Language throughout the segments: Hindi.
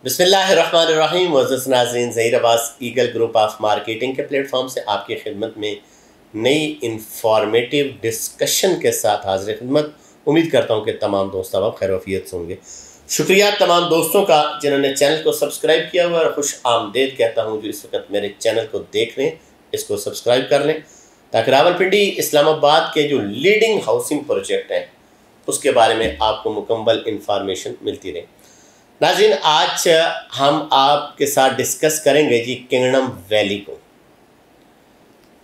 बिस्मिल्लाहिर्रहमानिर्रहीम। मुअज़्ज़ज़ नाज़रीन, Zaheer Abbas eagle group of marketing के प्लेटफॉर्म से आपकी खिदमत में नई इंफॉर्मेटिव डिस्कशन के साथ हाज़िर खिदमत। उम्मीद करता हूँ कि तमाम दोस्त अब खैर वफ़ियत से होंगे। शुक्रिया तमाम दोस्तों का जिन्होंने चैनल को सब्सक्राइब किया हुआ और खुश आमदेद कहता हूँ जो इस वक्त मेरे चैनल को देख लें, इसको सब्सक्राइब कर लें ताकि रावलपिंडी इस्लामाबाद के जो लीडिंग हाउसिंग प्रोजेक्ट हैं उसके बारे में आपको मुकम्मल इंफॉर्मेशन मिलती रहे। नाज़रीन, आज हम आपके साथ डिस्कस करेंगे जी किंगडम वैली को।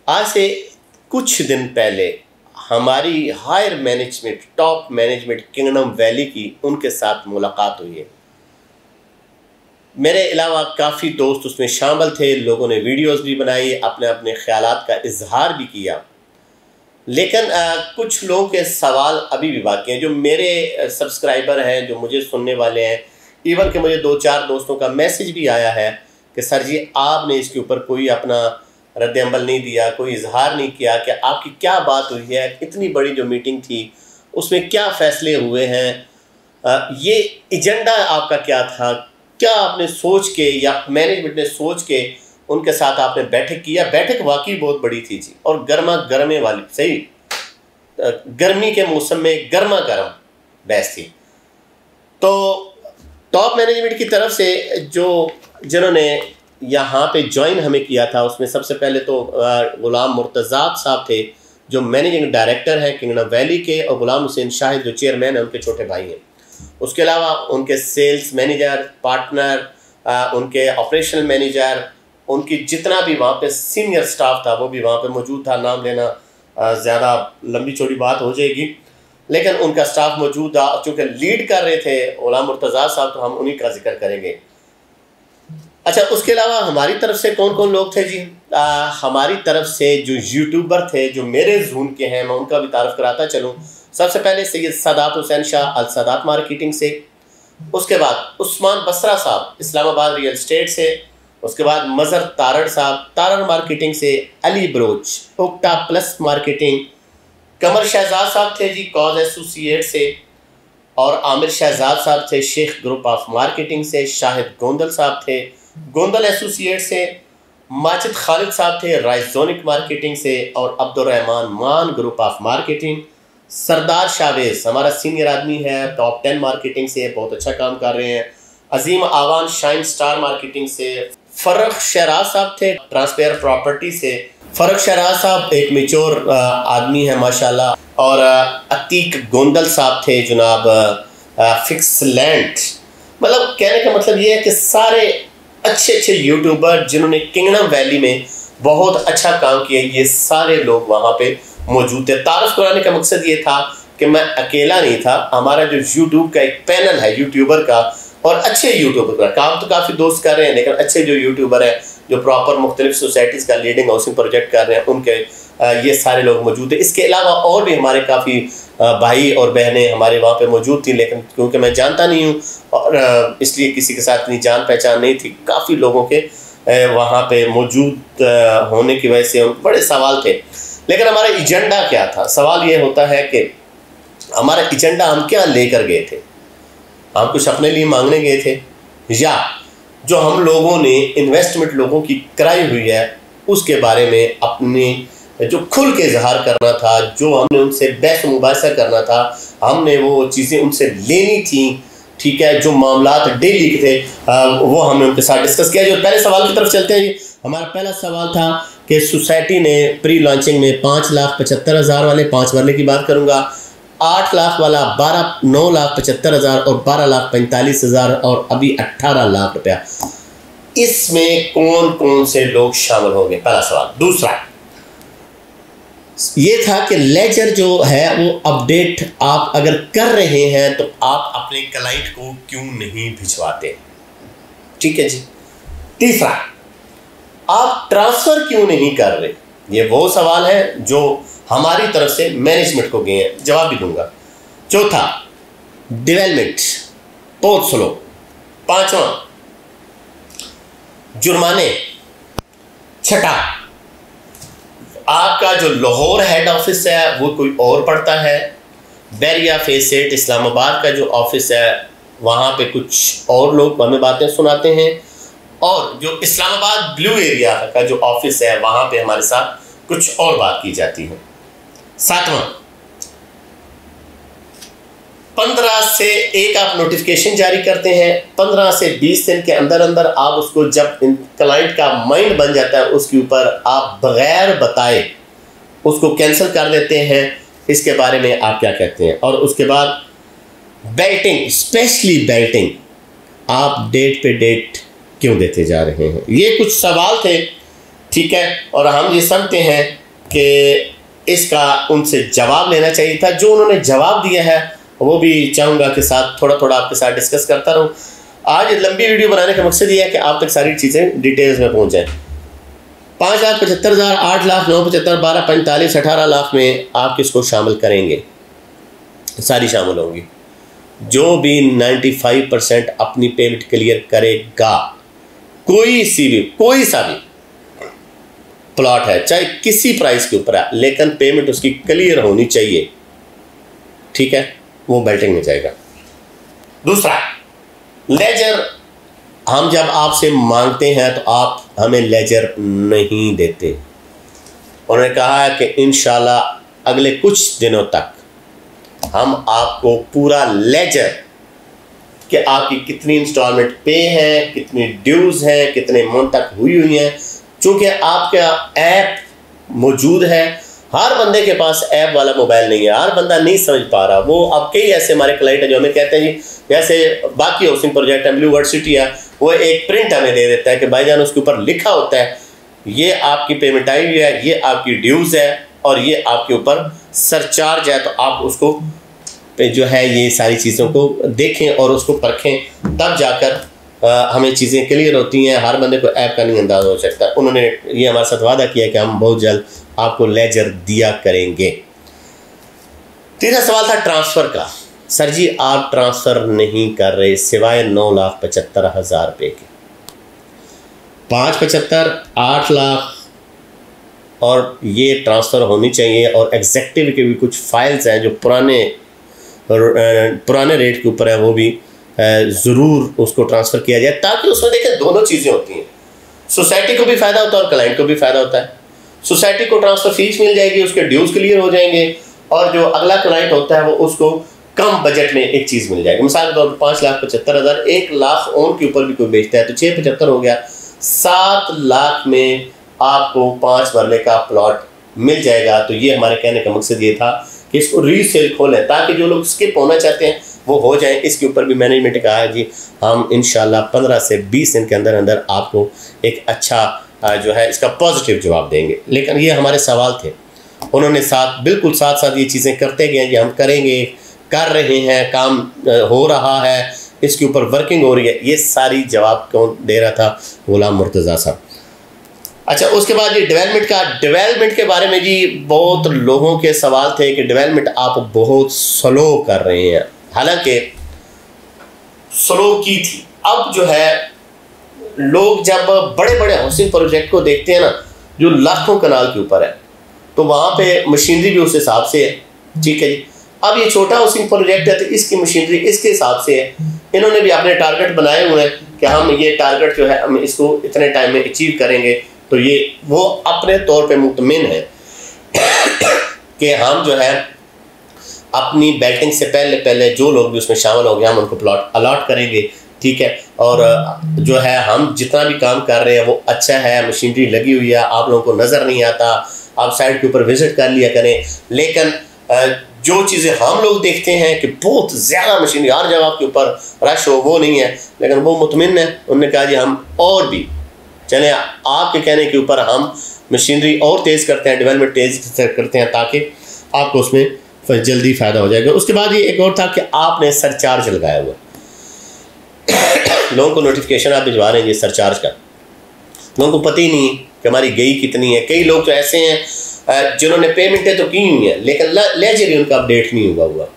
आज से कुछ दिन पहले हमारी higher management, top management kingdom valley की उनके साथ मुलाकात हुई है। मेरे अलावा काफ़ी दोस्त उसमें शामिल थे, लोगों ने वीडियोस भी बनाई, अपने अपने ख्यालात का इजहार भी किया। लेकिन कुछ लोगों के सवाल अभी भी बाकी हैं। जो मेरे सब्सक्राइबर हैं, जो मुझे सुनने वाले हैं, इवन कि मुझे 2-4 दोस्तों का मैसेज भी आया है कि सर जी आपने इसके ऊपर कोई अपना रद्द अमल नहीं दिया, कोई इजहार नहीं किया कि आपकी क्या बात हुई है, इतनी बड़ी जो मीटिंग थी उसमें क्या फ़ैसले हुए हैं, ये एजेंडा आपका क्या था, क्या आपने सोच के या मैनेजमेंट ने सोच के उनके साथ आपने बैठक किया। बैठक वाकई बहुत बड़ी थी जी, और गर्मा गर्मे वाली, सही गर्मी के मौसम में गर्मा गर्म बहस थी। तो टॉप मैनेजमेंट की तरफ से जिन्होंने यहाँ पे ज्वाइन हमें किया था, उसमें सबसे पहले तो गुलाम मुर्तज़ा साहब थे जो मैनेजिंग डायरेक्टर हैं किंगडम वैली के, और गुलाम हुसैन शाहिद जो चेयरमैन हैं, उनके छोटे भाई हैं। उसके अलावा उनके सेल्स मैनेजर, पार्टनर, उनके ऑपरेशनल मैनेजर, उनकी जितना भी वहाँ पे सीनियर स्टाफ था वो भी वहाँ पे मौजूद था। नाम लेना ज़्यादा लंबी चौड़ी बात हो जाएगी, लेकिन उनका स्टाफ मौजूद था। चूँकि लीड कर रहे थे गुलाम मुर्तज़ा साहब, तो हम उन्हीं का जिक्र करेंगे। अच्छा, उसके अलावा हमारी तरफ से कौन कौन लोग थे जी? हमारी तरफ से जो यूट्यूबर थे जो मेरे जून के हैं, मैं उनका भी तारुफ कराता चलूँ। सबसे पहले सैयद सादात हुसैन शाह अल सादात मार्केटिंग से, उसके बाद उस्मान बसरा साहब इस्लामाबाद रियल एस्टेट से, उसके बाद मज़र तारड़ साहब तारड़ मार्केटिंग से, अली बरोच ओक्टा प्लस मार्केटिंग, कमर शहजाद साहब थे जी कॉज एसोसिएट से, और आमिर शहजाद साहब थे शेख ग्रुप ऑफ मार्केटिंग से, शाहिद गोंदल साहब थे गोंदल एसोसिएट से, माजिद खालिद साहब थे राइजोनिक मार्केटिंग से, और Abdurrahman Maan group of marketing. Sardar Shavez हमारा सीनियर आदमी है टॉप 10 मार्केटिंग से, बहुत अच्छा काम कर रहे हैं। अजीम आवान शाइन स्टार मार्केटिंग से। फ़र्रुख शहराज साहब थे ट्रांसपेयर प्रॉपर्टी से। फ़र्रुख शहराज साहब एक मेच्योर आदमी है माशाल्लाह। और अतीक गोंदल साहब थे जनाब फिक्स लैंड। मतलब कहने का मतलब ये है कि सारे अच्छे अच्छे यूट्यूबर जिन्होंने किंगडम वैली में बहुत अच्छा काम किया, ये सारे लोग वहाँ पे मौजूद थे। तारुफ कराने का मकसद ये था कि मैं अकेला नहीं था, हमारा जो यूट्यूब का एक पैनल है यूट्यूबर का, और अच्छे यूट्यूबर का काम तो काफ़ी दोस्त कर रहे हैं, लेकिन अच्छे जो यूट्यूबर हैं जो प्रॉपर मुख्तलिफ सोसाइटीज़ का लीडिंग हाउसिंग प्रोजेक्ट कर रहे हैं, उनके ये सारे लोग मौजूद थे। इसके अलावा और भी हमारे काफ़ी भाई और बहनें हमारे वहाँ पे मौजूद थी, लेकिन क्योंकि मैं जानता नहीं हूँ और इसलिए किसी के साथ इतनी जान पहचान नहीं थी। काफ़ी लोगों के वहाँ पे मौजूद होने की वजह से बड़े सवाल थे। लेकिन हमारा एजेंडा क्या था? सवाल ये होता है कि हमारा एजेंडा हम क्या लेकर गए थे? हम कुछ अपने लिए मांगने गए थे, या जो हम लोगों ने इन्वेस्टमेंट लोगों की कराई हुई है उसके बारे में अपने जो खुल के इजहार करना था, जो हमने उनसे बहस मुबाहिसा करना था, हमने वो चीज़ें उनसे लेनी थी, ठीक है, जो मामलात डेली के थे वो हमने उनके साथ डिस्कस किया। जो पहले सवाल की तरफ चलते हैं, हमारा पहला सवाल था कि सोसाइटी ने प्री लॉन्चिंग में 5,75,000 वाले 5 मरले की बात करूँगा, 8 लाख वाला 9,75,000 और 12,45,000 और अभी 18 लाख रुपया। इसमें कौन कौन से लोग शामिल होंगे? पहला सवाल। दूसरा ये था कि लेजर जो है वो अपडेट आप अगर कर रहे हैं तो आप अपने क्लाइंट को क्यों नहीं भिजवाते? ठीक है जी। तीसरा, आप ट्रांसफ़र क्यों नहीं कर रहे? ये वो सवाल है जो हमारी तरफ से मैनेजमेंट को गए हैं, जवाब भी दूंगा। चौथा, डेवलपमेंट बहुत स्लो। पांचवा, जुर्माने। छठा, आपका जो लाहौर हेड ऑफिस है वो कोई और पड़ता है, बैरिया फेज 8 इस्लामाबाद का जो ऑफिस है वहाँ पे कुछ और लोग हमें बातें सुनाते हैं, और जो इस्लामाबाद ब्लू एरिया का जो ऑफिस है वहाँ पे हमारे साथ कुछ और बात की जाती है। सातवां, 15 से एक आप नोटिफिकेशन जारी करते हैं, 15 से 20 दिन के अंदर अंदर आप उसको, जब क्लाइंट का माइंड बन जाता है उसके ऊपर, आप बगैर बताए उसको कैंसिल कर देते हैं। इसके बारे में आप क्या कहते हैं? और उसके बाद बेल्टिंग, स्पेशली बेल्टिंग, आप डेट पे डेट क्यों देते जा रहे हैं? ये कुछ सवाल थे, ठीक है, और हम ये समझते हैं कि इसका उनसे जवाब लेना चाहिए था। जो उन्होंने जवाब दिया है वो भी चाहूँगा कि साथ थोड़ा थोड़ा आपके साथ डिस्कस करता रहूँ। आज लंबी वीडियो बनाने का मकसद ये है कि आप तक सारी चीज़ें डिटेल्स में पहुँच जाएँ। 5,75,000, 8 लाख, 9,75, 12, 45, 18 लाख में आप किसको शामिल करेंगे? सारी शामिल होंगी। जो भी 95% अपनी पेमेंट क्लियर करेगा, कोई सा भी प्लॉट है, चाहे किसी प्राइस के ऊपर है, लेकिन पेमेंट उसकी क्लियर होनी चाहिए, ठीक है, वो बेल्टिंग में जाएगा। दूसरा, लेजर, हम जब आपसे मांगते हैं तो आप हमें लेजर नहीं देते। उन्होंने कहा है कि इंशाल्लाह अगले कुछ दिनों तक हम आपको पूरा लेजर कि आपकी कितनी इंस्टॉलमेंट पे है, कितनी ड्यूज हैं, कितने मंथ तक हुई हैं। चूँकि आपका ऐप मौजूद है, हर बंदे के पास ऐप वाला मोबाइल नहीं है, हर बंदा नहीं समझ पा रहा। वो अब कई ऐसे हमारे क्लाइंट हैं जो हमें कहते हैं जी, जैसे बाकी हाउसिंग प्रोजेक्ट है, ब्लू वर्ड सिटी है, वो एक प्रिंट हमें दे देता है कि भाईजान उसके ऊपर लिखा होता है ये आपकी पेमेंट आई हुई है, ये आपकी ड्यूज है और ये आपके ऊपर सरचार्ज है। तो आप उसको जो है ये सारी चीज़ों को देखें और उसको परखें, तब जाकर हमें चीज़ें क्लियर होती हैं। हर बंदे को ऐप का नहीं अंदाज़ हो सकता। उन्होंने ये हमारे साथ वादा किया कि हम बहुत जल्द आपको लेजर दिया करेंगे। तीसरा सवाल था ट्रांसफ़र का। सर जी आप ट्रांसफ़र नहीं कर रहे सिवाय 9,75,000 रुपये के। 5,75, 8 लाख और ये ट्रांसफ़र होनी चाहिए। और एग्जेक्टिव के भी कुछ फाइल्स हैं जो पुराने रेट के ऊपर है, वो भी ज़रूर उसको ट्रांसफ़र किया जाए, ताकि उसमें देखें दोनों चीज़ें होती हैं, सोसाइटी को भी फ़ायदा होता है और क्लाइंट को भी फ़ायदा होता है। सोसाइटी को ट्रांसफ़र फीस मिल जाएगी, उसके ड्यूज़ क्लियर हो जाएंगे, और जो अगला क्लाइंट होता है वो उसको कम बजट में एक चीज़ मिल जाएगी। मिसाल के तौर पर 5,75,000, 1 लाख ओन के ऊपर भी कोई बेचता है तो 6,75 हो गया, 7 लाख में आपको 5 मरले का प्लॉट मिल जाएगा। तो ये हमारे कहने का मकसद ये था कि इसको रीसेल खोलें ताकि जो लोग स्किप होना चाहते हैं वो हो जाएं। इसके ऊपर भी मैनेजमेंट ने कहा है जी हम इंशाल्लाह 15 से 20 दिन के अंदर अंदर आपको एक अच्छा जो है इसका पॉजिटिव जवाब देंगे। लेकिन ये हमारे सवाल थे, उन्होंने बिल्कुल साथ साथ ये चीज़ें करते गए कि हम करेंगे, कर रहे हैं, काम हो रहा है, इसके ऊपर वर्किंग हो रही है। ये सारी जवाब कौन दे रहा था? गुलाम मुर्तज़ा साहब। अच्छा, उसके बाद ये डेवलपमेंट के बारे में जी बहुत लोगों के सवाल थे कि डेवलपमेंट आप बहुत स्लो कर रहे हैं। हालांकि स्लो की थी, अब जो है लोग जब बड़े बड़े हाउसिंग प्रोजेक्ट को देखते हैं ना जो लाखों कनाल के ऊपर है, तो वहाँ पे मशीनरी भी उस हिसाब से है, ठीक है जी। अब ये छोटा हाउसिंग प्रोजेक्ट है तो इसकी मशीनरी इसके हिसाब से है। इन्होंने भी अपने टारगेट बनाए हुए हैं कि हम ये टारगेट जो है हम इसको इतने टाइम में अचीव करेंगे। तो ये वो अपने तौर पे मुतमिन है कि हम जो है अपनी बेल्टिंग से पहले जो लोग भी उसमें शामिल होंगे हम उनको प्लॉट अलॉट करेंगे, ठीक है। और जो है हम जितना भी काम कर रहे हैं वो अच्छा है, मशीनरी लगी हुई है, आप लोगों को नज़र नहीं आता, आप साइट के ऊपर विजिट कर लिया करें। लेकिन जो चीज़ें हम लोग देखते हैं कि बहुत ज़्यादा मशीनरी हर जगह के ऊपर रश हो, वो नहीं है। लेकिन वो मुतमिन है, उन्होंने कहा जी हम और भी चले, आपके कहने के ऊपर हम मशीनरी और तेज़ करते हैं, डेवलपमेंट तेज़ करते हैं ताकि आपको उसमें जल्दी फ़ायदा हो जाएगा। उसके बाद ये एक और था कि आपने सरचार्ज लगाया हुआ लोगों को नोटिफिकेशन आप भिजवा रहे हैं ये सरचार्ज का, लोगों को पता ही नहीं है कि हमारी गई कितनी है। कई लोग तो ऐसे हैं जिन्होंने पेमेंटें तो की हुई हैं लेकिन लेजर ही उनका अपडेट नहीं हुआ।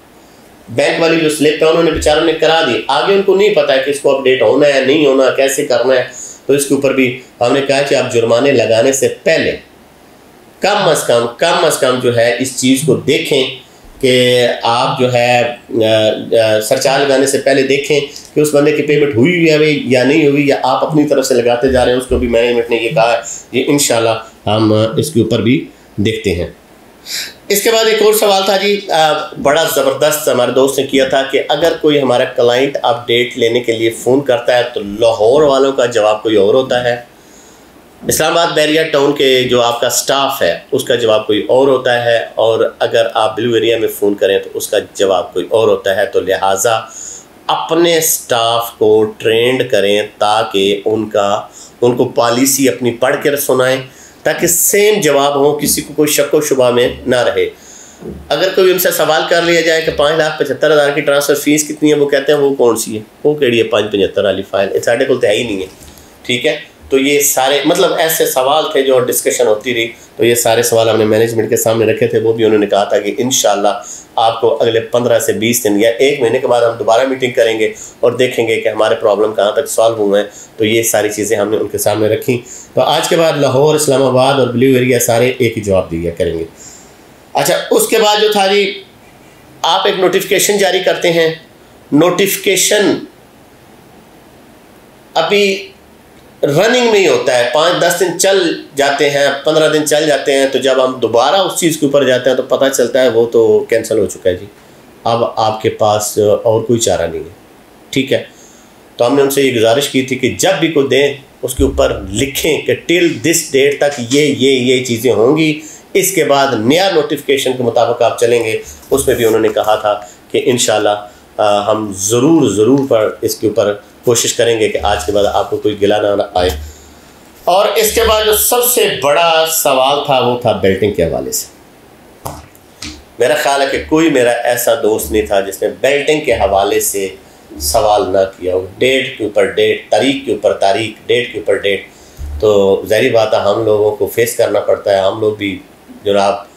बैंक वाली जो स्लिप है उन्होंने बेचारों ने करा दी, आगे उनको नहीं पता है कि इसको अपडेट होना है नहीं होना, कैसे करना है। तो इसके ऊपर भी हमने कहा कि आप जुर्माने लगाने से पहले कम अज़ कम जो है इस चीज़ को देखें कि आप जो है सरचार्ज लगाने से पहले देखें कि उस बंदे की पेमेंट हुई है या नहीं हुई, या आप अपनी तरफ से लगाते जा रहे हैं। उसको भी मैनेजमेंट ने ये कहा है, ये इंशाल्लाह हम इसके ऊपर भी देखते हैं। इसके बाद एक और सवाल था जी, बड़ा ज़बरदस्त हमारे दोस्त ने किया था कि अगर कोई हमारा क्लाइंट अपडेट लेने के लिए फ़ोन करता है तो लाहौर वालों का जवाब कोई और होता है, इस्लामाबाद बैरिया टाउन के जो आपका स्टाफ है उसका जवाब कोई और होता है, और अगर आप ब्लू एरिया में फ़ोन करें तो उसका जवाब कोई और होता है। तो लिहाजा अपने स्टाफ को ट्रेंड करें ताकि उनको पॉलिसी अपनी पढ़ कर सुनाएं, ताकि सेम जवाब हो, किसी को कोई शक व शुबा में ना रहे। अगर कोई उनसे सवाल कर लिया जाए कि 5,75,000 की ट्रांसफ़र फ़ीस कितनी है, वो कहते हैं वो कौन सी है, वो केड़ी है 575 वाली फ़ाइल, साढ़े को तो है ही नहीं है। ठीक है, तो ये सारे मतलब ऐसे सवाल थे जो डिस्कशन होती रही। तो ये सारे सवाल हमने मैनेजमेंट के सामने रखे थे। वो भी उन्होंने कहा था कि इंशाल्लाह आपको अगले 15 से 20 दिन या 1 महीने के बाद हम दोबारा मीटिंग करेंगे और देखेंगे कि हमारे प्रॉब्लम कहाँ तक सॉल्व हुए हैं। तो ये सारी चीज़ें हमने उनके सामने रखी। तो आज के बाद लाहौर, इस्लामाबाद और ब्लू एरिया सारे एक ही जवाब दिया करेंगे। अच्छा, उसके बाद जो था जी, आप एक नोटिफिकेशन जारी करते हैं। नोटिफिकेशन अभी रनिंग में ही होता है, 5-10 दिन चल जाते हैं, 15 दिन चल जाते हैं। तो जब हम दोबारा उस चीज़ के ऊपर जाते हैं तो पता चलता है वो तो कैंसिल हो चुका है जी, अब आपके पास और कोई चारा नहीं है। ठीक है, तो हमने उनसे ये गुजारिश की थी कि जब भी कोई दें उसके ऊपर लिखें कि टिल दिस डेट तक ये चीज़ें होंगी, इसके बाद नया नोटिफिकेशन के मुताबिक आप चलेंगे। उसमें भी उन्होंने कहा था कि इंशाल्लाह हम ज़रूर पर इसके ऊपर कोशिश करेंगे कि आज के बाद आपको कोई गिला ना आए। और इसके बाद जो सबसे बड़ा सवाल था वो था बेल्टिंग के हवाले से। मेरा ख्याल है कि कोई मेरा ऐसा दोस्त नहीं था जिसने बेल्टिंग के हवाले से सवाल ना किया हो। डेट के ऊपर डेट, तारीख के ऊपर तारीख, डेट के ऊपर डेट। तो ज़ाहिर बात है हम लोगों को फेस करना पड़ता है। हम लोग भी जनाब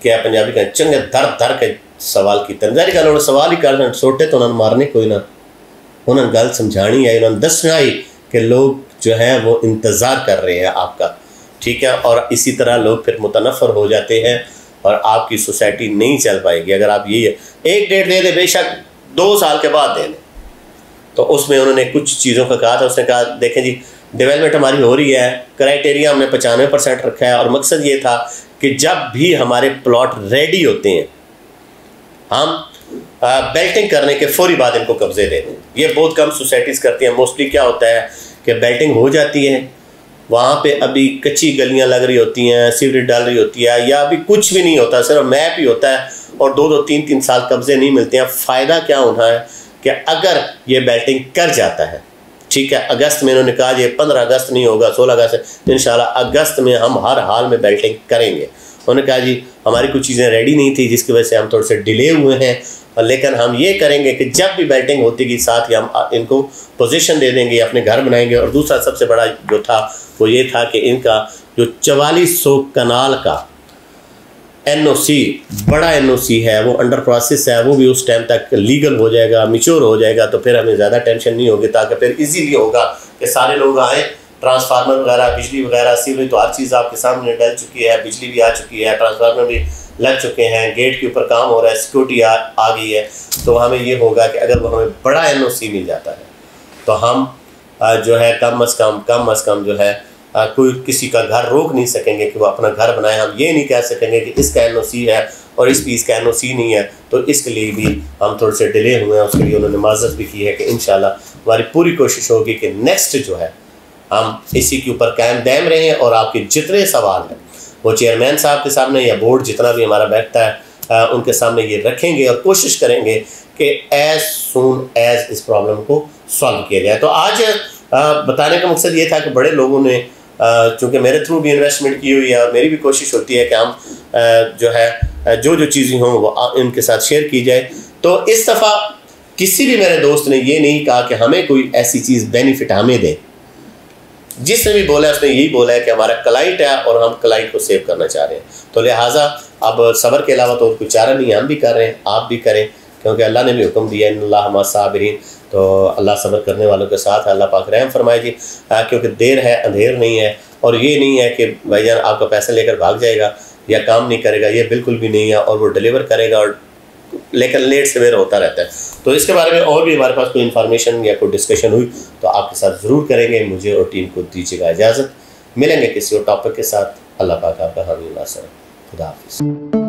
क्या पंजाबी का चंगे दर के सवाल किए। ज़ाहिर गल सवाल ही कर सोटे तो उन्होंने मारने कोई ना, उन्होंने गल समझानी आई, उन्होंने दसना आई कि लोग जो है वो इंतज़ार कर रहे हैं आपका। ठीक है, और इसी तरह लोग फिर मुतनफ़र हो जाते हैं और आपकी सोसाइटी नहीं चल पाएगी। अगर आप ये एक डेट दे दें, बेशक 2 साल के बाद दे दें। तो उसमें उन्होंने कुछ चीज़ों का कहा था। उसने कहा देखें जी, डेवलपमेंट हमारी हो रही है, क्राइटेरिया हमने 95% रखा है, और मकसद ये था कि जब भी हमारे प्लॉट रेडी होते हैं हम बेल्टिंग करने के फौरी बाद इनको कब्जे दे दें। ये बहुत कम सोसाइटीज़ करती हैं। मोस्टली क्या होता है कि बेल्टिंग हो जाती है, वहाँ पे अभी कच्ची गलियाँ लग रही होती हैं, सीवरेज डाल रही होती है, या अभी कुछ भी नहीं होता, सिर्फ मैप ही होता है, और 2-2, 3-3 साल कब्जे नहीं मिलते हैं। फ़ायदा क्या होना है कि अगर ये बेल्टिंग कर जाता है, ठीक है, अगस्त में इन्होंने कहा ये 15 अगस्त नहीं होगा, 16 अगस्त, इंशाल्लाह अगस्त में हम हर हाल में बेल्टिंग करेंगे। उन्होंने कहा जी हमारी कुछ चीज़ें रेडी नहीं थी जिसकी वजह से हम थोड़े से डिले हुए हैं, लेकिन हम ये करेंगे कि जब भी बेल्टिंग होती की साथ ही हम इनको पोजीशन दे देंगे, अपने घर बनाएंगे। और दूसरा सबसे बड़ा जो था वो ये था कि इनका जो 4400 कनाल का NOC, बड़ा NOC है, वो अंडर प्रोसेस है, वो भी उस टाइम तक लीगल हो जाएगा, मैच्योर हो जाएगा। तो फिर हमें ज़्यादा टेंशन नहीं होगी, ताकि फिर इजीली होगा कि सारे लोग आए। ट्रांसफार्मर वगैरह, बिजली वगैरह, सीवरेज तो हर चीज़ आपके सामने डल चुकी है, बिजली भी आ चुकी है, ट्रांसफार्मर भी लग चुके हैं, गेट के ऊपर काम हो रहा है, सिक्योरिटी आ गई है। तो हमें ये होगा कि अगर वो हमें बड़ा NOC मिल जाता है तो हम जो है कम अज़ कम जो है कोई किसी का घर रोक नहीं सकेंगे कि वो अपना घर बनाए। हम ये नहीं कह सकेंगे कि इसका NOC है और इस पीस का NOC नहीं है। तो इसके लिए भी हम थोड़े से डिले हुए हैं। उसके लिए उन्होंने माज़रत भी की है कि इंशाल्लाह हमारी पूरी कोशिश होगी कि नेक्स्ट जो है हम इसी के ऊपर कायम दायम रहें, और आपके जितने सवाल हैं वो चेयरमैन साहब के सामने या बोर्ड जितना भी हमारा बैठता है उनके सामने ये रखेंगे, और कोशिश करेंगे कि एज़ सून एज़ इस प्रॉब्लम को सॉल्व किया जाए। तो आज बताने का मकसद ये था कि बड़े लोगों ने चूँकि मेरे थ्रू भी इन्वेस्टमेंट की हुई है, और मेरी भी कोशिश होती है कि हम जो है जो चीज़ें हों वो इनके साथ शेयर की जाए। तो इस दफ़ा किसी भी मेरे दोस्त ने ये नहीं कहा कि हमें कोई ऐसी चीज़ बेनिफिट हमें दें। जिसने भी बोला है उसने यही बोला है कि हमारा क्लाइंट है और हम क्लाइंट को सेव करना चाह रहे हैं। तो लिहाजा अब सब्र के अलावा तो कोई चारा नहीं है, हम भी कर रहे हैं, आप भी करें, क्योंकि अल्लाह ने भी हुक्म दिया इन्नल्लाह मअस साबिरीन। तो अल्लाह सब्र करने वालों के साथ है। अल्लाह पाक रहम फरमाए जी, क्योंकि देर है अंधेर नहीं है। और ये नहीं है कि भाईजान आपका पैसा लेकर भाग जाएगा या काम नहीं करेगा, ये बिल्कुल भी नहीं है। और वो डिलीवर करेगा और लेकिन लेट सवेर होता रहता है। तो इसके बारे में और भी हमारे पास कोई इन्फॉर्मेशन या कोई डिस्कशन हुई तो आपके साथ ज़रूर करेंगे। मुझे और टीम को दीजिएगा इजाज़त, मिलेंगे किसी और टॉपिक के साथ। अल्लाह पाक आपका हामी नासर। खुदा हाफिज़।